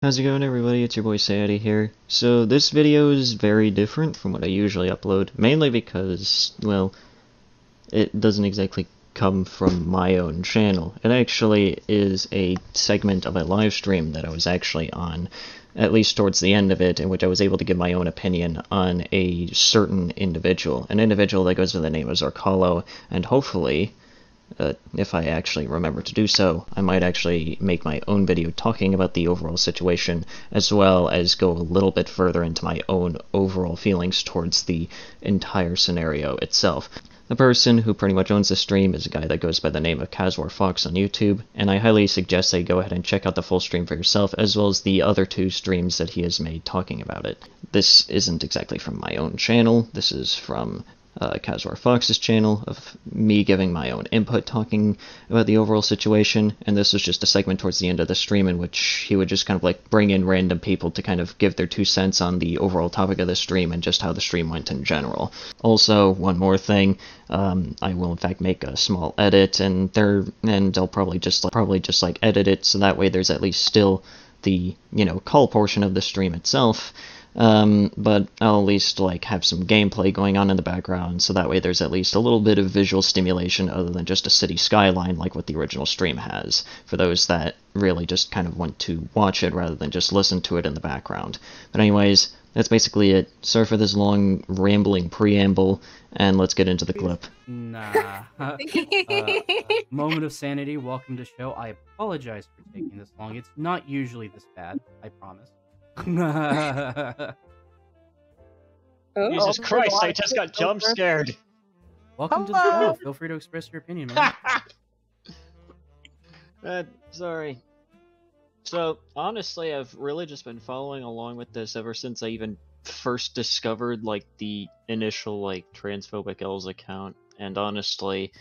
How's it going, everybody? It's your boy Sayati here. So this video is very different from what I usually upload, mainly because, well, it doesn't exactly come from my own channel. It actually is a segment of a live stream that I was actually on, at least towards the end of it, in which I was able to give my own opinion on a certain individual. An individual that goes by the name of Zrcalo, and hopefully, if I actually remember to do so, I might actually make my own video talking about the overall situation, as well as go a little bit further into my own overall feelings towards the entire scenario itself. The person who pretty much owns the stream is a guy that goes by the name of Caswarfox on YouTube, and I highly suggest that you go ahead and check out the full stream for yourself, as well as the other two streams that he has made talking about it. This isn't exactly from my own channel, this is from Caswarfox's channel, of me giving my own input talking about the overall situation, and this was just a segment towards the end of the stream in which he would just kind of like bring in random people to kind of give their 2 cents on the overall topic of the stream and just how the stream went in general. Also, one more thing, I will in fact make a small edit, and I'll probably just like edit it so that way there's at least still the, call portion of the stream itself. But I'll at least like have some gameplay going on in the background, so that way there's at least a little bit of visual stimulation other than just a city skyline like what the original stream has, for those that really just kind of want to watch it rather than just listen to it in the background. But anyways, that's basically it. Sorry for this long, rambling preamble, and let's get into the clip. Nah. Moment of sanity, welcome to show. I apologize for taking this long. It's not usually this bad, I promise. Jesus Christ, I just got jump scared. Welcome to the show. Feel free to express your opinion, man. Sorry. So, honestly, I've really just been following along with this ever since I even first discovered, like, the initial, like, transphobic L's account. And honestly,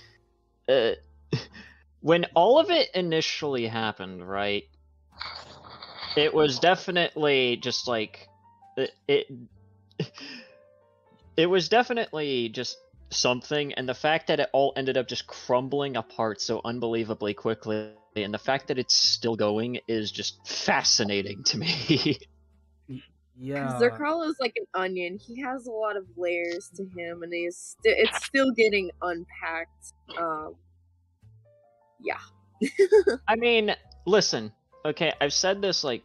when all of it initially happened, right, it was definitely just like it was definitely just something, and the fact that it all ended up just crumbling apart so unbelievably quickly, and the fact that it's still going is just fascinating to me. Yeah. Zrcalo is like an onion. He has a lot of layers to him, and it's still getting unpacked. Yeah. I mean, listen. Okay, I've said this, like,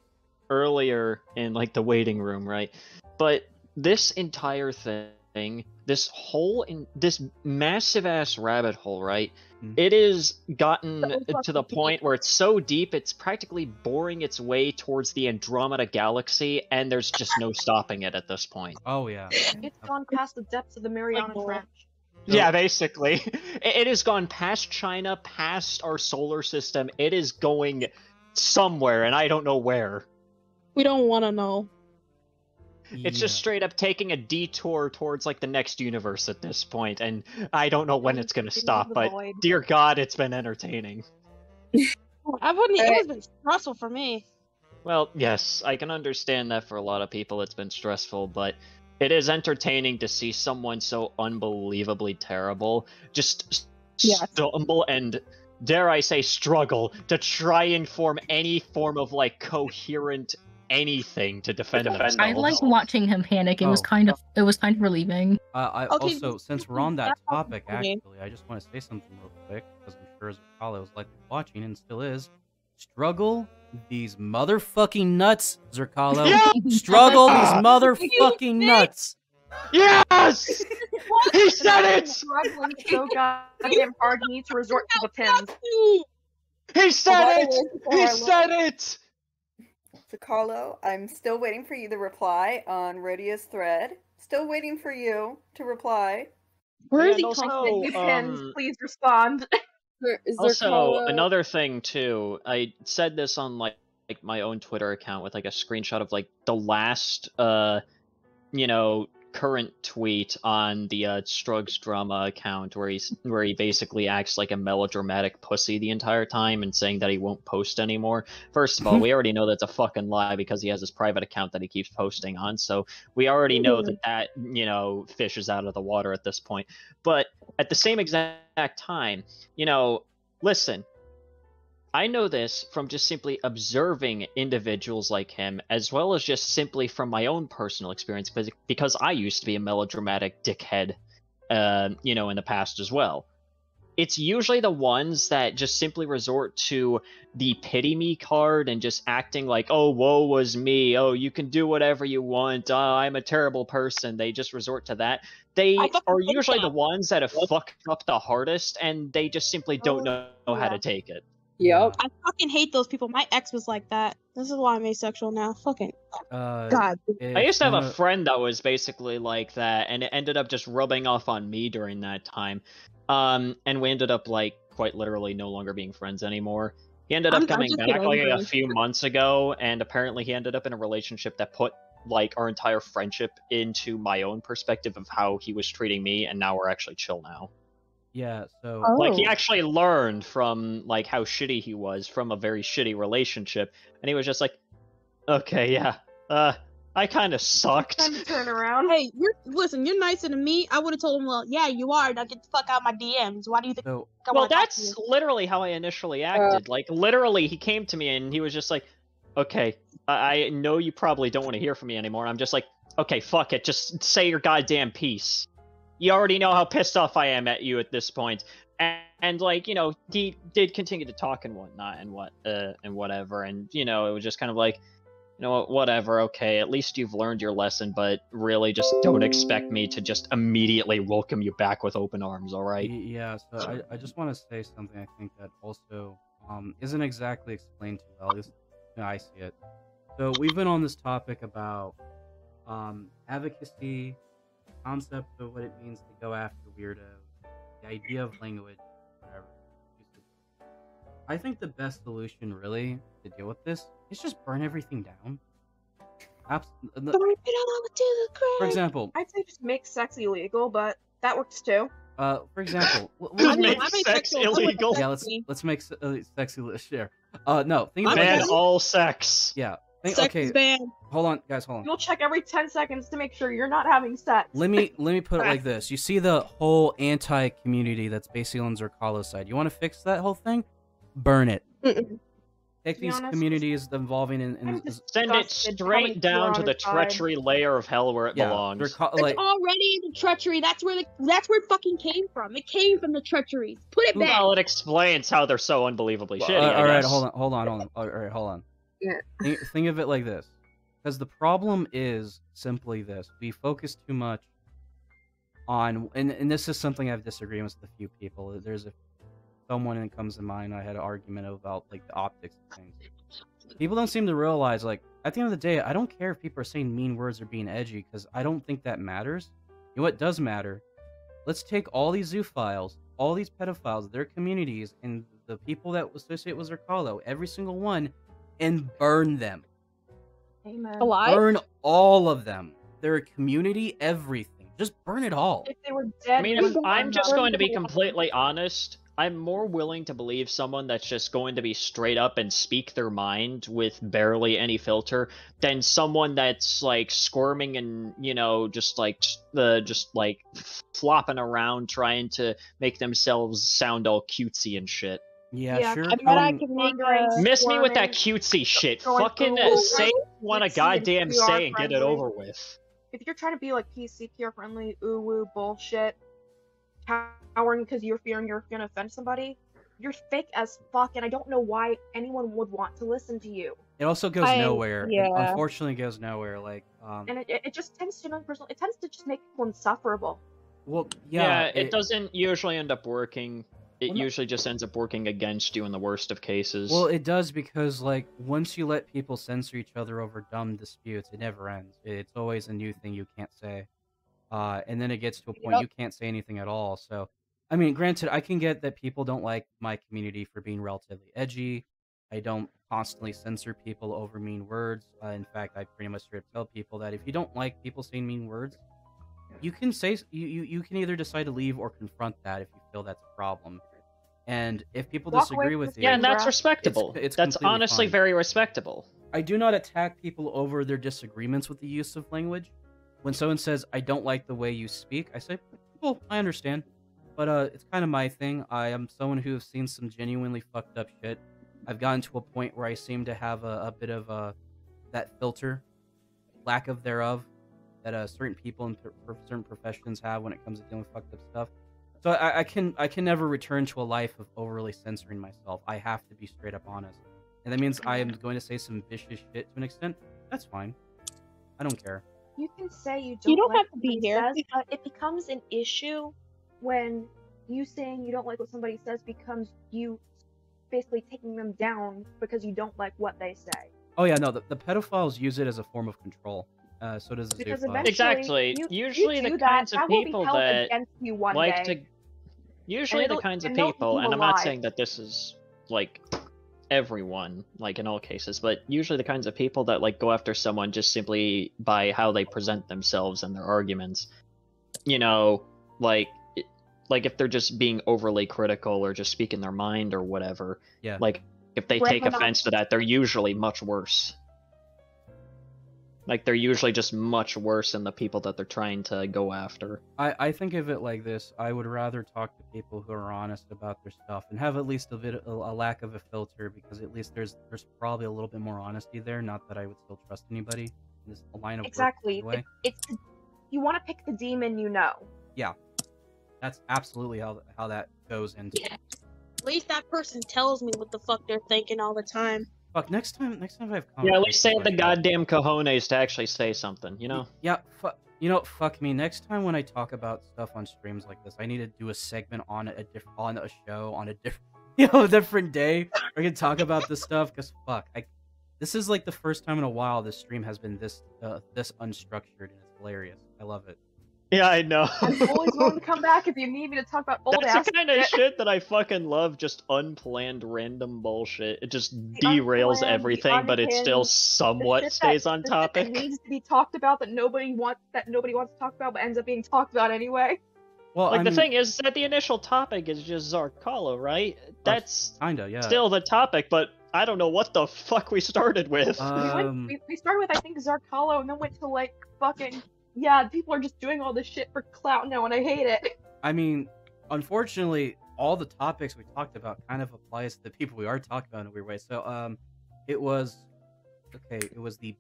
earlier in, like, the waiting room, right? But this entire thing, this massive-ass rabbit hole, right? It has gotten to the point where it's so deep, it's practically boring its way towards the Andromeda Galaxy, and there's just no stopping it at this point. Oh, yeah. It's gone past the depths of the Mariana Trench. Yeah, basically. It has gone past China, past our solar system. It is going somewhere, and I don't know where. We don't want to know. It's just straight up taking a detour towards, like, the next universe at this point, and I don't know when it's gonna stop, but dear God, it's been entertaining. It has been stressful for me. Well, yes, I can understand that for a lot of people it's been stressful, but it is entertaining to see someone so unbelievably terrible just stumble and, dare I say, struggle to try and form any form of, like, coherent anything to defend themselves. I like watching him panic. It was kind of relieving. Also, since we're on that topic, actually, I just want to say something real quick, because I'm sure Zrcalo was likely watching and still is. Struggle these motherfucking nuts, Zrcalo. Yeah! Struggle these motherfucking nuts. Yes! He said it! Struggling so goddamn hard, he needs to resort to the pins. He said it! He said it! Zrcalo, I'm still waiting for you to reply on Rodia's thread. Still waiting for you to reply. Where is he also, posting pins? Please respond. Also, another thing too, I said this on like my own Twitter account with like a screenshot of like the last current tweet on the Strugs Drama account where he basically acts like a melodramatic pussy the entire time and saying that he won't post anymore. First of all, we already know that's a fucking lie because he has his private account that he keeps posting on, so we already know that fish is out of the water at this point. But at the same exact time, listen, I know this from just simply observing individuals like him, as well as just simply from my own personal experience, because I used to be a melodramatic dickhead, you know, in the past as well. It's usually the ones that just simply resort to the pity me card and just acting like, oh, woe was me, oh, you can do whatever you want, I'm a terrible person. They just resort to that. They are usually the ones that have fucked up the hardest, and they just simply don't know how to take it. Yep. I fucking hate those people. My ex was like that. This is why I'm asexual now. Fucking God. I used to have a friend that was basically like that, and it ended up just rubbing off on me during that time. And we ended up, like, quite literally no longer being friends anymore. He ended up coming back, like, a few months ago, and apparently he ended up in a relationship that put, like, our entire friendship into my own perspective of how he was treating me, and now we're actually chill now. Yeah, so... Like, he actually learned from, like, how shitty he was from a very shitty relationship, and he was just like, okay, yeah, I kind of sucked. Time to turn around. Hey, listen, you're nicer than me. I would have told him, well, yeah, you are. Now get the fuck out of my DMs. Why do you think? Well, that's literally how I initially acted. Like, literally, he came to me and he was just like, okay, I know you probably don't want to hear from me anymore. And I'm just like, okay, fuck it. Just say your goddamn piece. You already know how pissed off I am at you at this point. And like, you know, he did continue to talk and whatnot and whatever. And, you know, it was just kind of like, you know what, whatever, okay, at least you've learned your lesson, but really just don't expect me to just immediately welcome you back with open arms, alright? Yeah, so I just want to say something I think that also isn't exactly explained too well, at least I see it. So we've been on this topic about advocacy, the concept of what it means to go after weirdos, the idea of language, whatever. I think the best solution, really, to deal with this is just burn everything down. Burn it all to the ground. For example, I'd say just make sex illegal, but that works too. For example, make sex illegal. Yeah, let's make sex illegal. Share. No, think ban all sex. Yeah. Sex is banned. Hold on, guys. Hold on. You'll check every 10 seconds to make sure you're not having sex. Let me put it like this. You see the whole anti-community that's basically on Zrcalo's side. You want to fix that whole thing? Burn it. Take these communities involving in send it straight down to the treachery layer of hell where it belongs. It's already in the treachery. That's where it fucking came from. It came from the treachery. Put it back. Well, it explains how they're so unbelievably shitty. All right, hold on. All right, hold on. Yeah. Think of it like this, because the problem is simply this: we focus too much on, and this is something I've disagreed with a few people. There's someone that comes to mind. I had an argument about like the optics of things. People don't seem to realize, like, at the end of the day, I don't care if people are saying mean words or being edgy, because I don't think that matters. You know what does matter? Let's take all these zoophiles, all these pedophiles, their communities, and the people that associate with Zrcalo, every single one, and burn them. Amen. Alive? Burn all of them. Their community, everything. Just burn it all. If they were dead, I mean, if I'm just going to be completely honest, I'm more willing to believe someone that's just going to be straight up and speak their mind with barely any filter than someone that's like squirming and, you know, just like flopping around trying to make themselves sound all cutesy and shit. Yeah, sure. I bet I can make Miss me with that cutesy shit. Fucking say what a goddamn say and get it over with. If you're trying to be like PC, PR friendly, ooh woo bullshit, cowering because you're fearing you're gonna offend somebody, you're fake as fuck, and I don't know why anyone would want to listen to you. It also goes nowhere. It unfortunately goes nowhere. Like, and it just tends to it tends to just make people insufferable. Well, it doesn't usually end up working. It usually just ends up working against you in the worst of cases. Well, it does because, like, once you let people censor each other over dumb disputes, it never ends. It's always a new thing you can't say. And then it gets to a point you can't say anything at all. So, I mean, granted, I can get that people don't like my community for being relatively edgy. I don't constantly censor people over mean words. In fact, I pretty much straight up tell people that if you don't like people saying mean words, you can say you can either decide to leave or confront that if you feel that's a problem. And if people disagree with you, and that's respectable. That's honestly very respectable. I do not attack people over their disagreements with the use of language. When someone says, I don't like the way you speak, I say, well, I understand. But it's kind of my thing. I am someone who has seen some genuinely fucked up shit. I've gotten to a point where I seem to have a bit of that filter, lack of thereof, that certain people in certain professions have when it comes to dealing with fucked up stuff. So I can never return to a life of overly censoring myself. I have to be straight up honest, and that means I am going to say some vicious shit to an extent. That's fine. I don't care. You can say you You don't like have to be what here. somebody says, but it becomes an issue when you saying you don't like what somebody says becomes you basically taking them down because you don't like what they say. Oh yeah, no, the pedophiles use it as a form of control. So does the Because zoophile. eventually, Exactly. you Usually do the that, kinds of that will be people held that against you one like day. to usually the it'll- kinds of and they'll eat people, you and I'm not alive. saying that this is like everyone, like in all cases, but usually the kinds of people that like go after someone just simply by how they present themselves and their arguments. You know, like if they're just being overly critical or just speaking their mind or whatever. Yeah. Like if they Right, take but not- offense to that, they're usually much worse. Like they're usually just much worse than the people that they're trying to go after. I think of it like this. I would rather talk to people who are honest about their stuff and have at least a lack of a filter, because at least there's probably a little bit more honesty there. Not that I would still trust anybody in this line of Exactly. work. Anyway. It's you want to pick the demon you know. Yeah, that's absolutely how that goes into. Yeah. At least that person tells me what the fuck they're thinking all the time. Fuck, next time I have Yeah, at least say conversations the like that. goddamn cojones to actually say something, you know? Yeah, fuck me. Next time when I talk about stuff on streams like this, I need to do a segment on a show on a different, different day. We can talk about this stuff, because fuck, this is like the first time in a while this stream has been this unstructured, and it's hilarious. I love it. Yeah, I know. I'm always willing to come back if you need me to talk about old That's ass the kind of shit. shit that I fucking love, just unplanned random bullshit. It just derails unplanned, the everything, but it still unhinged, the somewhat shit stays on the shit that topic. needs to be talked about that nobody wants to talk about, but ends up being talked about anyway. Well, Like, the thing is that the initial topic is just Zrcalo, right? That's kinda, yeah. still the topic, but I don't know what the fuck we started with. We started with, I think, Zrcalo, and then went to, like, fucking... Yeah, people are just doing all this shit for clout now, and I hate it. I mean, unfortunately, all the topics we talked about kind of applies to the people we are talking about in a weird way. So, it was the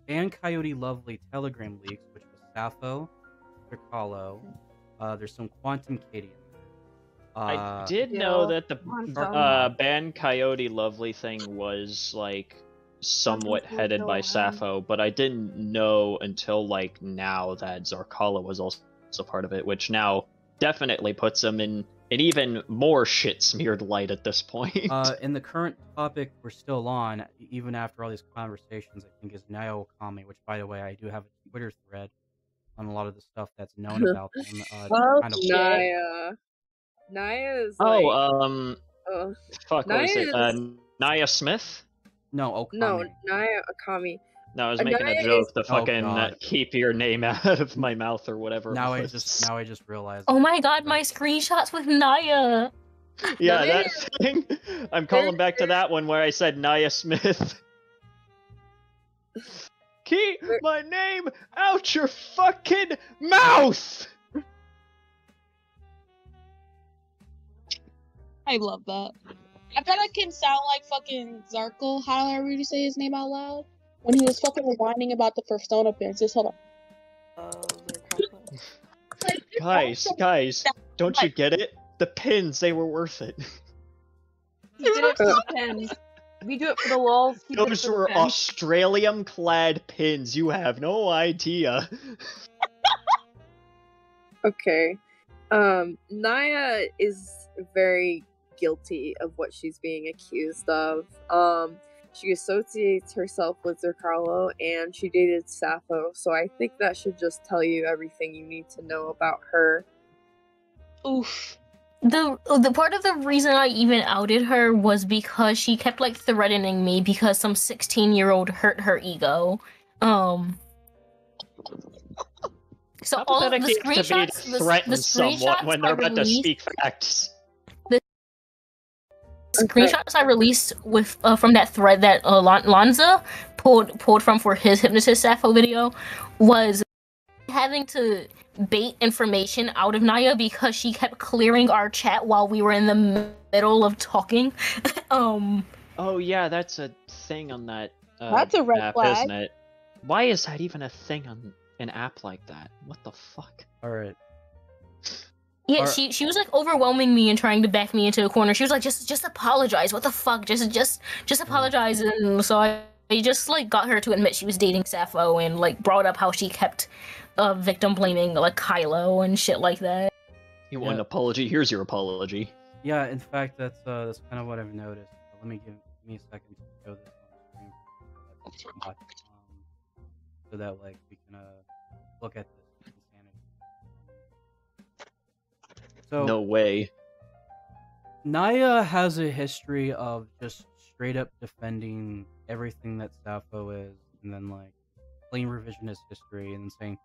Ban Coyote Lovely Telegram leaks, which was Sappho, Zrcalo. There's some Quantum Kitty. I did know that the Ban Coyote Lovely thing was like somewhat headed by Sappho, but I didn't know until like now that Zrcalo was also part of it, which now definitely puts him in an even more shit smeared light at this point. In the current topic we're still on, even after all these conversations, I think is Naya Okami, which, by the way, I do have a Twitter thread on a lot of the stuff that's known about them. Kind of Naya is like... fuck, what is it? Naya Smith? No, Okami. No, Naya Okami. No, I was making a joke to fucking keep your name out of my mouth or whatever. Now I just realized. Oh my god, my screenshots with Naya. Yeah, that thing. I'm calling back to that one where I said Naya Smith. Keep my name out your fucking mouth! I love that. I bet I can sound like fucking Zrcalo. How do I really say his name out loud? When he was fucking whining about the Persona pins. Just hold on. Guys, don't you get it? The pins, they were worth it. He did it for the pins. We do it for the lulz. Those were Australium-clad pins. You have no idea. Okay. Naya is very guilty of what she's being accused of. She associates herself with Zrcalo, and she dated Sappho, so I think that should just tell you everything you need to know about her. Oof. The part of the reason I even outed her was because she kept like threatening me because some 16-year-old hurt her ego. So all of the screenshots, threaten someone when they're about to speak facts. The screenshots I released with from that thread that Lanza pulled from for his hypnotist Sappho video was having to bait information out of Naya because she kept clearing our chat while we were in the middle of talking. Oh Oh yeah, that's a thing on that That's a red app, flag. isn't it? Why is that even a thing on an app like that? What the fuck? All right. Yeah, Are- she was like overwhelming me and trying to back me into a corner. She was like, just apologize. What the fuck? Just apologize. And so I just like got her to admit she was dating Sappho and like brought up how she kept victim blaming like Kylo and shit like that. You want an apology? Here's your apology. Yeah, in fact, that's kind of what I've noticed. Let me give me a second to show this on stream so that like we can look at this insanity. So No way. Naya has a history of just straight up defending everything that Sappho is, and then like playing revisionist history and then saying,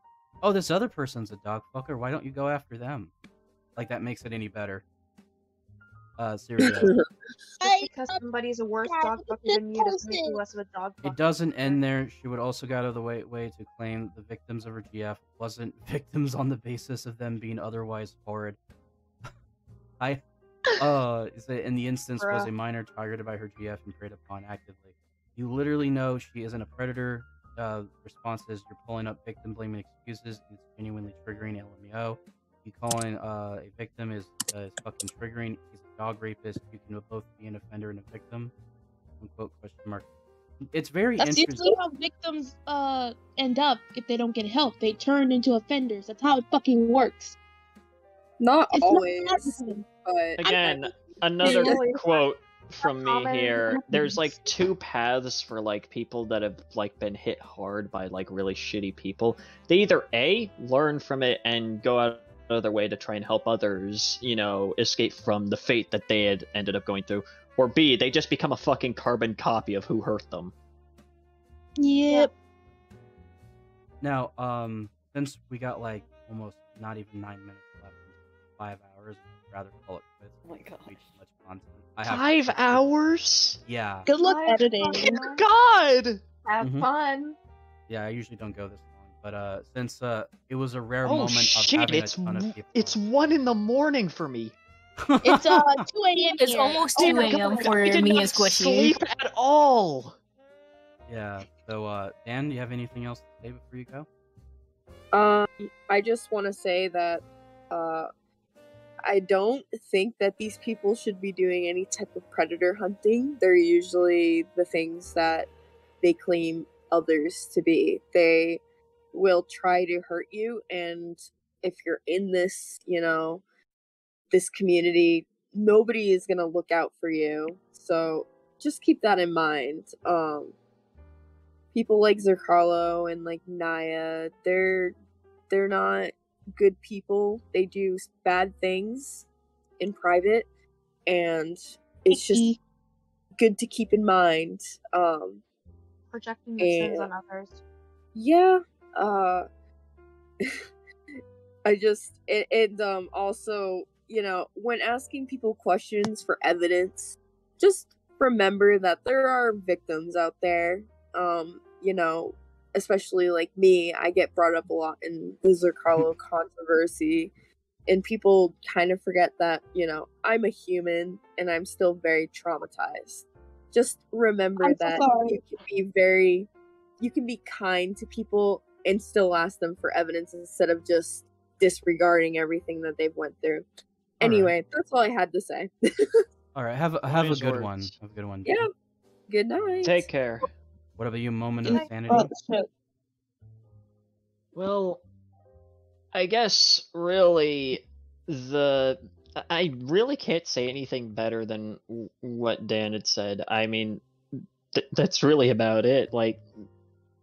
"Oh, this other person's a dog fucker. Why don't you go after them?" Like that makes it any better. Seriously. Just because somebody's a worse dog fucker than you doesn't make you less of a dog fucker. It doesn't end there. She would also go out of the way to claim the victims of her GF wasn't victims on the basis of them being otherwise horrid. In the instance was a minor targeted by her GF and preyed upon actively. You literally know she isn't a predator. Response is you're pulling up victim blaming excuses. And it's genuinely triggering LMAO. You calling a victim is fucking triggering. He's a dog rapist. You can both be an offender and a victim. Unquote, question mark. It's very That's interesting. usually how victims end up if they don't get help. They turn into offenders. That's how it fucking works. Not It's always, not everything. but Again, another really quote from me common. here. There's like two paths for like people that have like been hit hard by like really shitty people. They either A, learn from it and go out of their way to try and help others, you know, escape from the fate that they had ended up going through, or B, they just become a fucking carbon copy of who hurt them. Yep. Now, since we got like almost not even 9 minutes left, 5 hours, I'd rather call it quits. Oh my god. Way too much content. I have 5 hours? Yeah, Good luck Bye, editing. everyone. God! Have Mhm. fun. yeah. I usually don't go this long, but since it was a rare Oh moment shit, of having it's a ton of people. it's 1 in the morning for me. It's 2 a.m. It's here. almost Oh 2 my a.m. God. for I did me not and Squishy. sleep at all. Yeah. So, Dan, do you have anything else to say before you go? I just want to say that I don't think that these people should be doing any type of predator hunting. They're usually the things that they claim others to be. They will try to hurt you, and if you're in this, this community, nobody is going to look out for you. So just keep that in mind. People like Zrcalo and like Naya, they're not good people. They do bad things in private, and it's just good to keep in mind. Projecting your sins And- on others. Yeah. I just also, when asking people questions for evidence, just remember that there are victims out there. Especially like me, I get brought up a lot in the Zrcalo controversy, and people kind of forget that, I'm a human and I'm still very traumatized. Just remember I'm so that sorry. you can be kind to people and still ask them for evidence instead of just disregarding everything that they've went through. Anyway, that's all I had to say. All right. Have a Wise good words. one. Have a good one. Yeah. Good night. Take care. What about you? Moment of sanity. Oh, shit. Well, I guess really I really can't say anything better than what Dan had said. I mean, that's really about it. Like,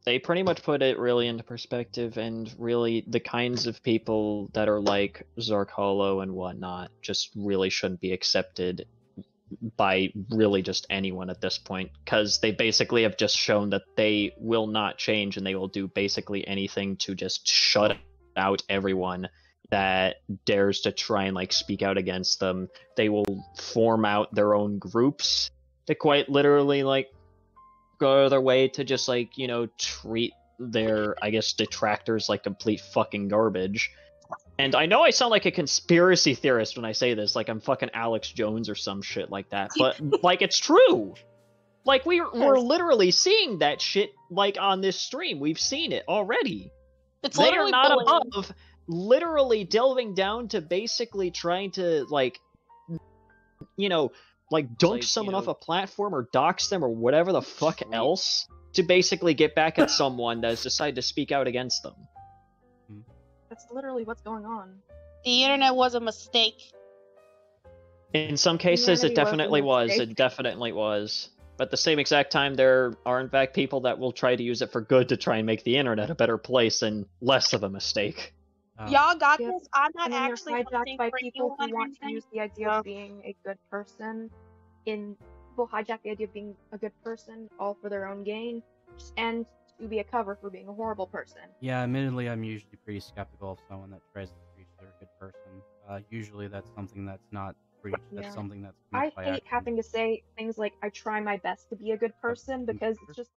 they pretty much put it really into perspective, and really the kinds of people that are like Zrcalo and whatnot just really shouldn't be accepted by really just anyone at this point, because they basically have just shown that they will not change, and they will do basically anything to just shut out everyone that dares to try and like speak out against them. They will form out their own groups to quite literally like go out of their way to just like, treat their, I guess, detractors like complete fucking garbage. And I know I sound like a conspiracy theorist when I say this, like I'm fucking Alex Jones or some shit like that, but like it's true. Like, we're Yes. literally seeing that shit, like, on this stream. We've seen it already. It's They are literally not bullying. above literally delving down to basically trying to, like, you know, like, dunk Like, someone you off know- a platform or dox them or whatever the fuck else to basically get back at someone that has decided to speak out against them. That's literally what's going on. The internet was a mistake. In some cases, it Humanity was a definitely was. mistake. It definitely was. But at the same exact time, there are, in fact, people that will try to use it for good to try and make the internet a better place and less of a mistake. Y'all got Yep. this. I'm not And then you're actually hijacked hunting by for people you who or want to anything. use the idea of being a good person. People hijack the idea of being a good person all for their own gain, and to be a cover for being a horrible person. Yeah, admittedly, I'm usually pretty skeptical of someone that tries to preach they're a good person. Usually that's something that's not preached, that's Yeah. something that's I preached by hate actions. having to say things like I try my best to be a good person because it's just